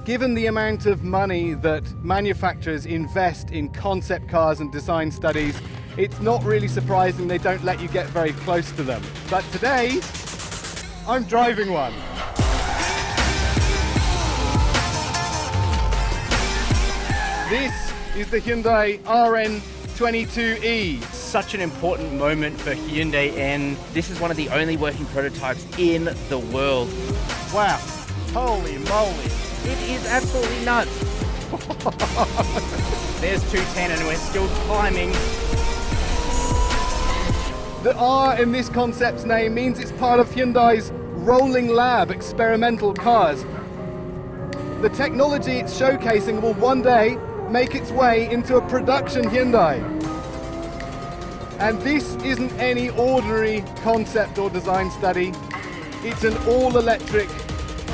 Given the amount of money that manufacturers invest in concept cars and design studies, it's not really surprising they don't let you get very close to them. But today, I'm driving one. This is the Hyundai RN22e. Such an important moment for Hyundai N. This is one of the only working prototypes in the world. Wow, holy moly. It is absolutely nuts. There's 210 and we're still climbing. The R in this concept's name means it's part of Hyundai's Rolling Lab experimental cars. The technology it's showcasing will one day make its way into a production Hyundai. And this isn't any ordinary concept or design study. It's an all-electric,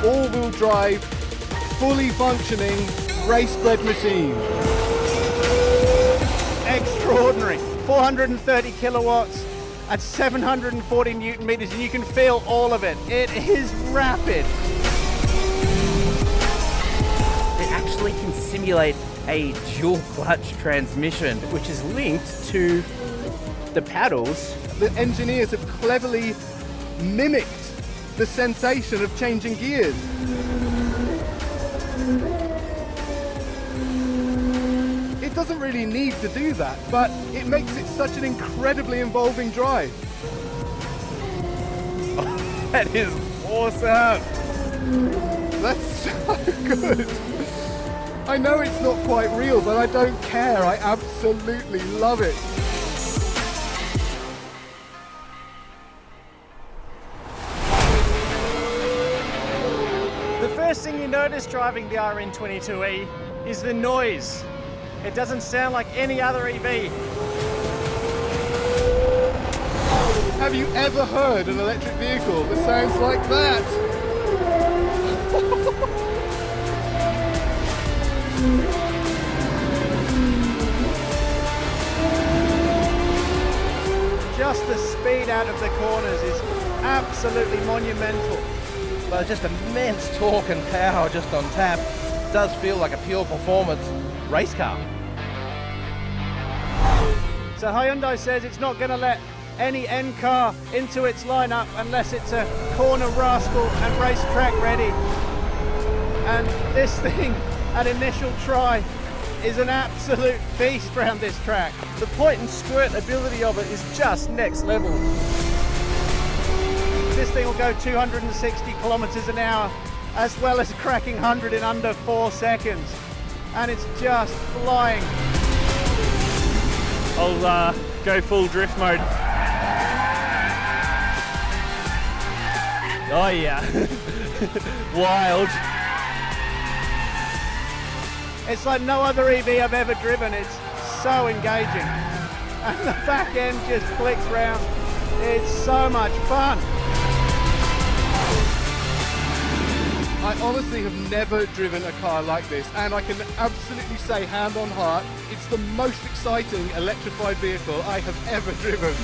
all-wheel drive, fully functioning race-bred machine. Extraordinary. 430 kilowatts at 740 Newton meters, and you can feel all of it. It is rapid. It actually can simulate a dual clutch transmission, which is linked to the paddles. The engineers have cleverly mimicked the sensation of changing gears. It doesn't really need to do that, but it makes it such an incredibly involving drive. That is awesome. That's so good. I know it's not quite real, but I don't care. I absolutely love it. The first thing you notice driving the RN22e is the noise. It doesn't sound like any other EV. Have you ever heard an electric vehicle that sounds like that? Just the speed out of the corners is absolutely monumental. But just immense torque and power just on tap. It does feel like a pure performance race car. So Hyundai says it's not going to let any N car into its lineup unless it's a corner rascal and racetrack ready. And this thing, at initial try, is an absolute beast around this track. The point and squirt ability of it is just next level. This thing will go 260 kilometers an hour, as well as cracking 100 in under 4 seconds. And it's just flying. I'll go full drift mode. Oh yeah, wild. It's like no other EV I've ever driven. It's so engaging. And the back end just flicks round. It's so much fun. I honestly have never driven a car like this, and I can absolutely say, hand on heart, it's the most exciting electrified vehicle I have ever driven.